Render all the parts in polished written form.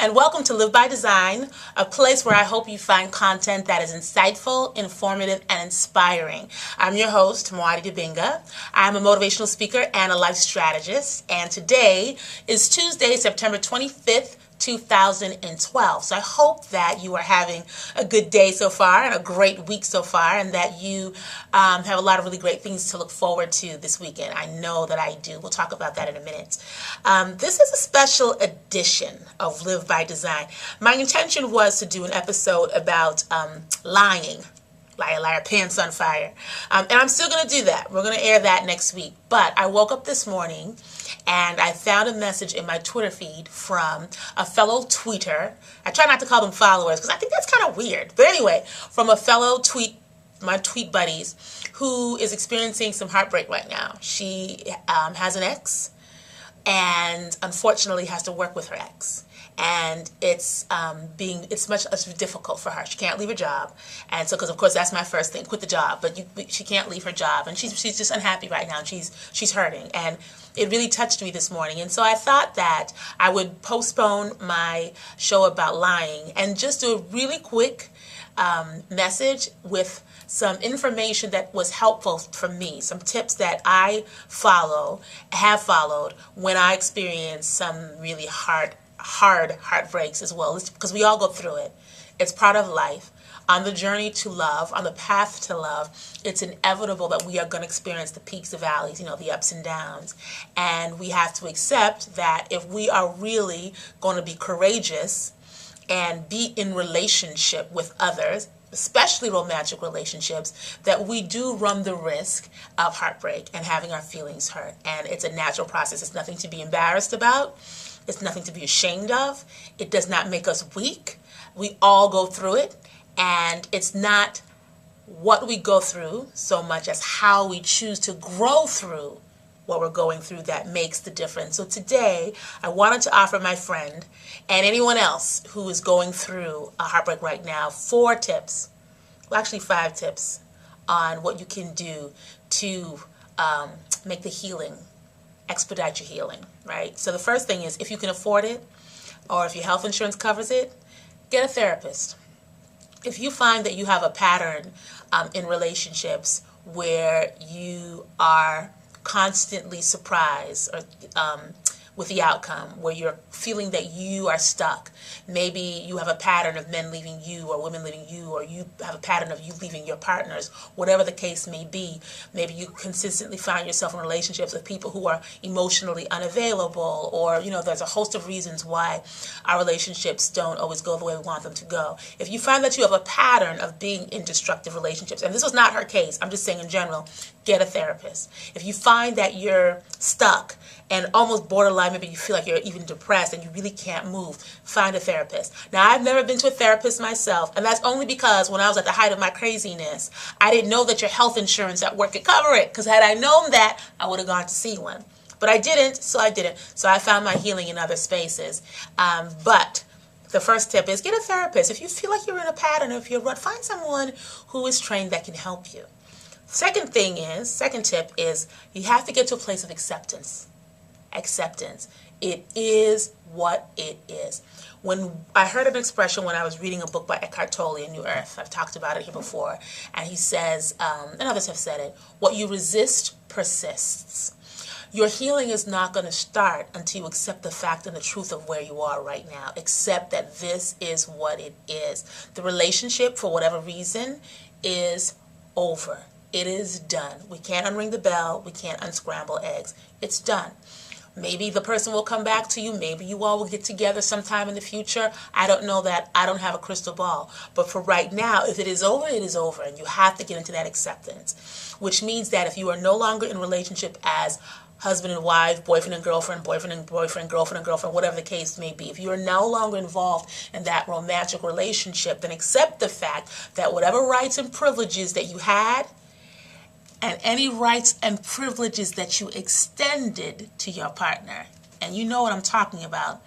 and welcome to Live by Design, a place where I hope you find content that is insightful, informative, and inspiring. I'm your host, Muadi. I'm a motivational speaker and a life strategist, and today is Tuesday, September 25th, 2012. So I hope that you are having a good day so far and a great week so far, and that you have a lot of really great things to look forward to this weekend. I know that I do. We'll talk about that in a minute. This is a special edition of Live by Design. My intention was to do an episode about lying. Liar, liar, pants on fire. And I'm still going to do that. We're going to air that next week. But I woke up this morning and I found a message in my Twitter feed from a fellow tweeter. I try not to call them followers because I think that's kind of weird. But anyway, from a fellow my tweet buddies, who is experiencing some heartbreak right now. She has an ex and unfortunately has to work with her ex. And it's much difficult for her. She can't leave her job, and so because of course that's my first thing, quit the job. But she can't leave her job, and she's just unhappy right now. And she's hurting, and it really touched me this morning. And so I thought that I would postpone my show about lying and just do a really quick message with some information that was helpful for me, some tips that I have followed when I experience some really hard heartbreaks as well, because we all go through it. It's part of life. On the journey to love, on the path to love, it's inevitable that we are going to experience the peaks, the valleys, the ups and downs. And we have to accept that if we are really going to be courageous and be in relationship with others, especially romantic relationships, that we do run the risk of heartbreak and having our feelings hurt. And it's a natural process. It's nothing to be embarrassed about. It's nothing to be ashamed of. It does not make us weak. We all go through it. And it's not what we go through so much as how we choose to grow through what we're going through that makes the difference. So today, I wanted to offer my friend and anyone else who is going through a heartbreak right now 4 tips, well actually 5 tips, on what you can do to make the healing, expedite your healing, right? So the first thing is, if you can afford it, or if your health insurance covers it, get a therapist. If you find that you have a pattern in relationships where you are constantly surprised or with the outcome, where you're feeling that you are stuck. Maybe you have a pattern of men leaving you or women leaving you, or you have a pattern of you leaving your partners, whatever the case may be. Maybe you consistently find yourself in relationships with people who are emotionally unavailable, or, there's a host of reasons why our relationships don't always go the way we want them to go. If you find that you have a pattern of being in destructive relationships, and this was not her case, I'm just saying in general, get a therapist. If you find that you're stuck and almost borderline, maybe you feel like you're even depressed and you really can't move, find a therapist. Now, I've never been to a therapist myself, and that's only because when I was at the height of my craziness, I didn't know that your health insurance at work could cover it, because had I known that, I would have gone to see one. But I didn't, so I didn't. So I found my healing in other spaces. But the first tip is get a therapist. If you feel like you're in a pattern, or if you're rut, find someone who is trained that can help you. Second tip is you have to get to a place of acceptance. Acceptance. It is what it is. When I heard an expression when I was reading a book by Eckhart Tolle, A New Earth, I've talked about it here before, and he says, and others have said it, what you resist persists. Your healing is not going to start until you accept the fact and the truth of where you are right now. Accept that this is what it is. The relationship, for whatever reason, is over. It is done. We can't unring the bell. We can't unscramble eggs. It's done. Maybe the person will come back to you. Maybe you all will get together sometime in the future. I don't know that. I don't have a crystal ball. But for right now, if it is over, it is over. And you have to get into that acceptance, which means that if you are no longer in relationship as husband and wife, boyfriend and girlfriend, boyfriend and boyfriend, girlfriend and girlfriend, whatever the case may be, if you are no longer involved in that romantic relationship, then accept the fact that whatever rights and privileges that you had, and any rights and privileges that you extended to your partner, and you know what I'm talking about,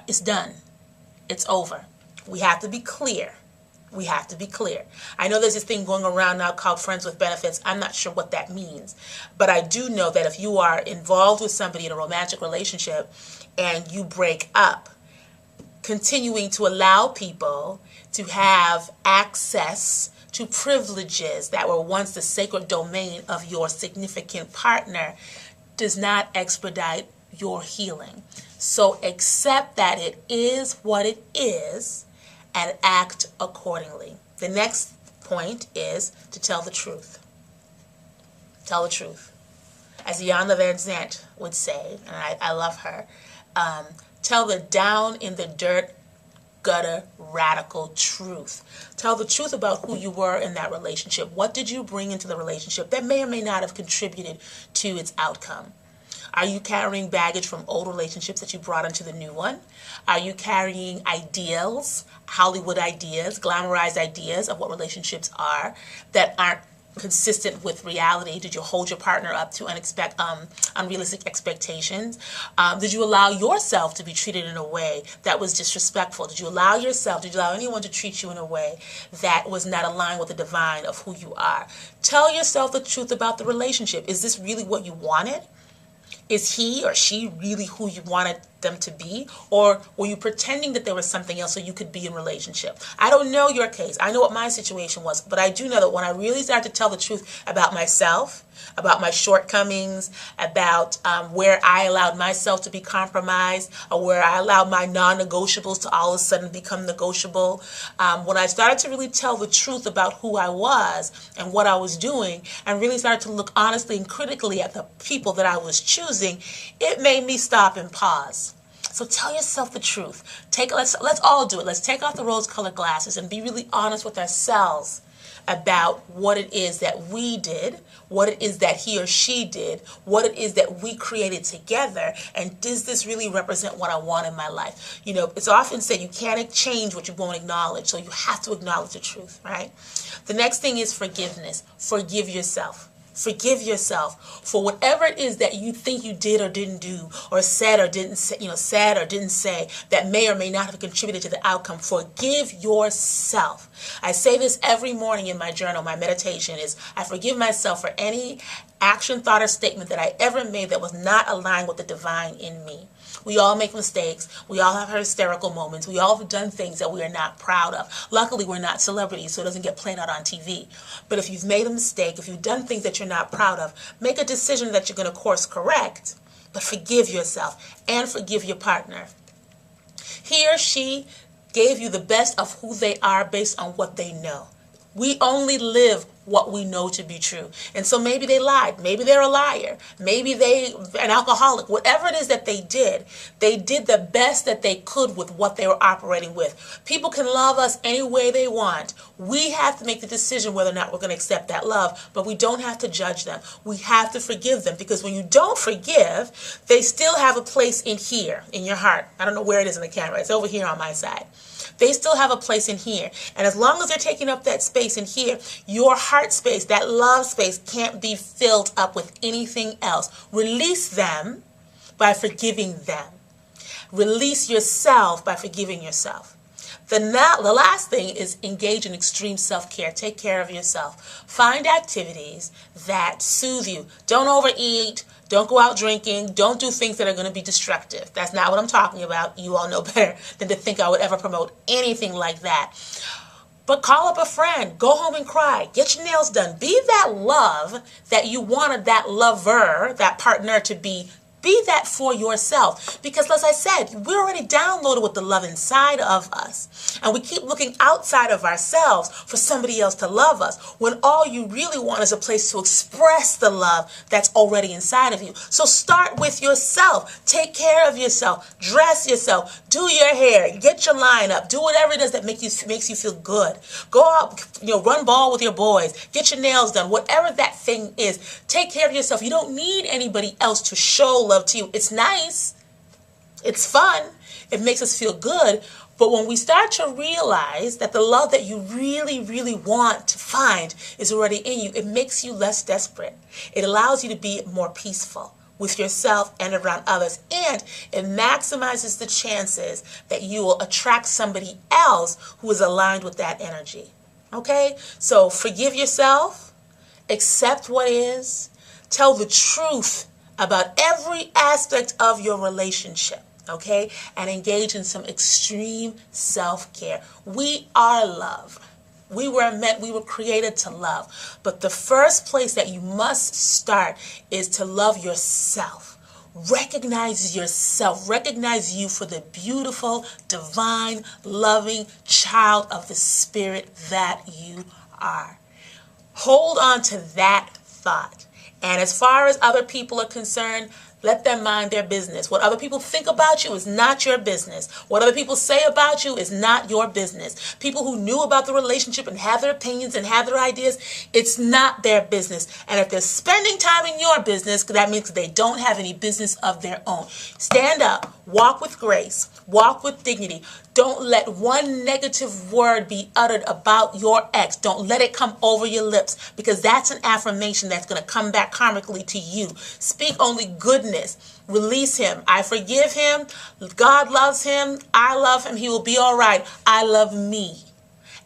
it's done. It's over. We have to be clear. We have to be clear. I know there's this thing going around now called friends with benefits. I'm not sure what that means. But I do know that if you are involved with somebody in a romantic relationship and you break up, continuing to allow people to have access to privileges that were once the sacred domain of your significant partner does not expedite your healing. So accept that it is what it is and act accordingly. The next point is to tell the truth. Tell the truth. As Iyanla Vanzant would say, and I love her, tell the down in the dirt, gutter, radical truth. Tell the truth about who you were in that relationship. What did you bring into the relationship that may or may not have contributed to its outcome? Are you carrying baggage from old relationships that you brought into the new one? Are you carrying ideals, Hollywood ideas, glamorized ideas of what relationships are that aren't consistent with reality? Did you hold your partner up to unrealistic expectations? Did you allow yourself to be treated in a way that was disrespectful? Did you allow anyone to treat you in a way that was not aligned with the divine of who you are? Tell yourself the truth about the relationship. Is this really what you wanted? Is he or she really who you wanted them to be? Or were you pretending that there was something else so you could be in a relationship? I don't know your case. I know what my situation was. But I do know that when I really started to tell the truth about myself, about my shortcomings, about where I allowed myself to be compromised, or where I allowed my non-negotiables to all of a sudden become negotiable, when I started to really tell the truth about who I was and what I was doing, and really started to look honestly and critically at the people that I was choosing, it made me stop and pause. So tell yourself the truth. Let's all do it. Let's take off the rose-colored glasses and be really honest with ourselves about what it is that we did, what it is that he or she did, what it is that we created together, and does this really represent what I want in my life? You know, it's often said you can't change what you won't acknowledge, so you have to acknowledge the truth, right? The next thing is forgiveness. Forgive yourself. Forgive yourself for whatever it is that you think you did or didn't do, or said or didn't say that may or may not have contributed to the outcome. Forgive yourself. I say this every morning in my journal. My meditation is I forgive myself for any action, thought, or statement that I ever made that was not aligned with the divine in me. We all make mistakes. We all have hysterical moments. We all have done things that we are not proud of. Luckily, we're not celebrities, so it doesn't get played out on TV. But if you've made a mistake, if you've done things that you're not proud of, make a decision that you're going to course correct, but forgive yourself and forgive your partner. He or she gave you the best of who they are based on what they know. We only live what we know to be true. And so maybe they lied. Maybe they're a liar. Maybe they're an alcoholic. Whatever it is that they did the best that they could with what they were operating with. People can love us any way they want. We have to make the decision whether or not we're going to accept that love, but we don't have to judge them. We have to forgive them, because when you don't forgive, they still have a place in here, in your heart. I don't know where it is in the camera. It's over here on my side. They still have a place in here. And as long as they're taking up that space in here, your heart space, that love space, can't be filled up with anything else. Release them by forgiving them. Release yourself by forgiving yourself. The last thing is engage in extreme self-care. Take care of yourself. Find activities that soothe you. Don't overeat. Don't go out drinking. Don't do things that are going to be destructive. That's not what I'm talking about. You all know better than to think I would ever promote anything like that. But call up a friend. Go home and cry. Get your nails done. Be that love that you wanted that lover, that partner to be. Be that for yourself. Because as I said, we're already downloaded with the love inside of us. And we keep looking outside of ourselves for somebody else to love us, when all you really want is a place to express the love that's already inside of you. So start with yourself. Take care of yourself. Dress yourself. Do your hair. Get your line up. Do whatever it is that makes you feel good. Go out, run ball with your boys. Get your nails done. Whatever that thing is, take care of yourself. You don't need anybody else to show love to you. It's nice. It's fun. It makes us feel good. But when we start to realize that the love that you really, really want to find is already in you, it makes you less desperate. It allows you to be more peaceful with yourself and around others. And it maximizes the chances that you will attract somebody else who is aligned with that energy. Okay? So forgive yourself. Accept what is. Tell the truth about every aspect of your relationship. okay? And engage in some extreme self-care. We are love. We were created to love. But the first place that you must start is to love yourself. Recognize yourself. Recognize you for the beautiful, divine, loving child of the Spirit that you are. Hold on to that thought. And as far as other people are concerned, let them mind their business. What other people think about you is not your business. What other people say about you is not your business. People who knew about the relationship and have their opinions and have their ideas, it's not their business. And if they're spending time in your business, that means they don't have any business of their own. Stand up, walk with grace, walk with dignity. Don't let one negative word be uttered about your ex. Don't let it come over your lips, because that's an affirmation that's going to come back karmically to you. Speak only goodness. Release him. I forgive him. God loves him. I love him. He will be all right. I love me.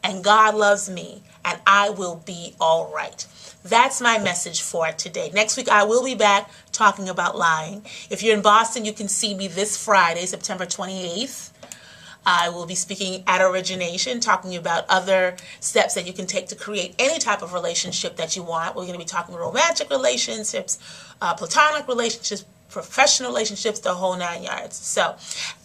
And God loves me. And I will be all right. That's my message for today. Next week, I will be back talking about lying. If you're in Boston, you can see me this Friday, September 28th. I will be speaking at Origination, talking about other steps that you can take to create any type of relationship that you want. We're going to be talking romantic relationships, platonic relationships, professional relationships, the whole 9 yards. So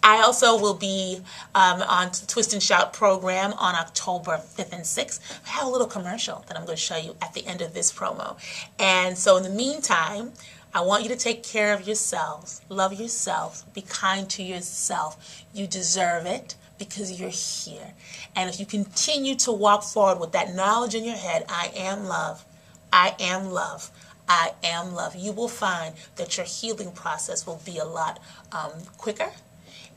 I also will be on Twist and Shout program on October 5th and 6th. I have a little commercial that I'm going to show you at the end of this promo. And so in the meantime, I want you to take care of yourselves, love yourself, be kind to yourself. You deserve it because you're here. And if you continue to walk forward with that knowledge in your head, I am love, I am love, I am love, you will find that your healing process will be a lot quicker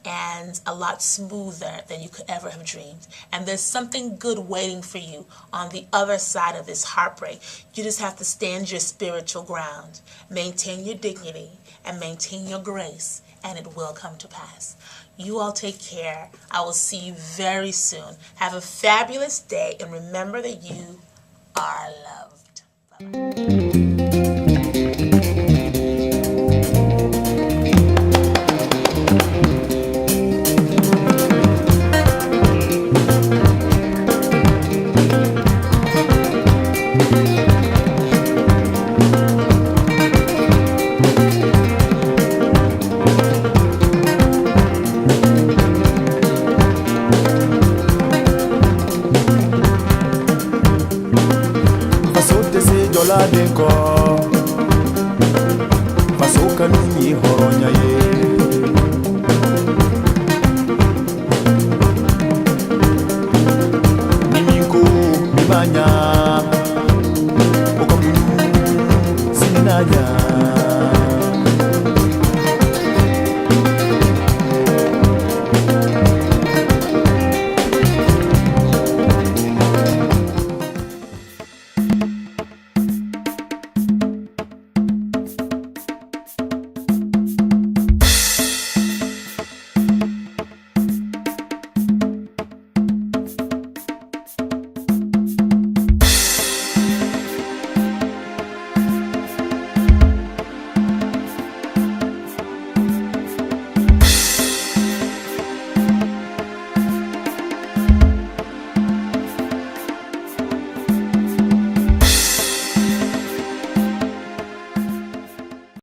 and a lot smoother than you could ever have dreamed. And there's something good waiting for you on the other side of this heartbreak. You just have to stand your spiritual ground, maintain your dignity, and maintain your grace, and it will come to pass. You all take care. I will see you very soon. Have a fabulous day, and remember that you are loved. Bye-bye. Denko Fasoka nini horonya ye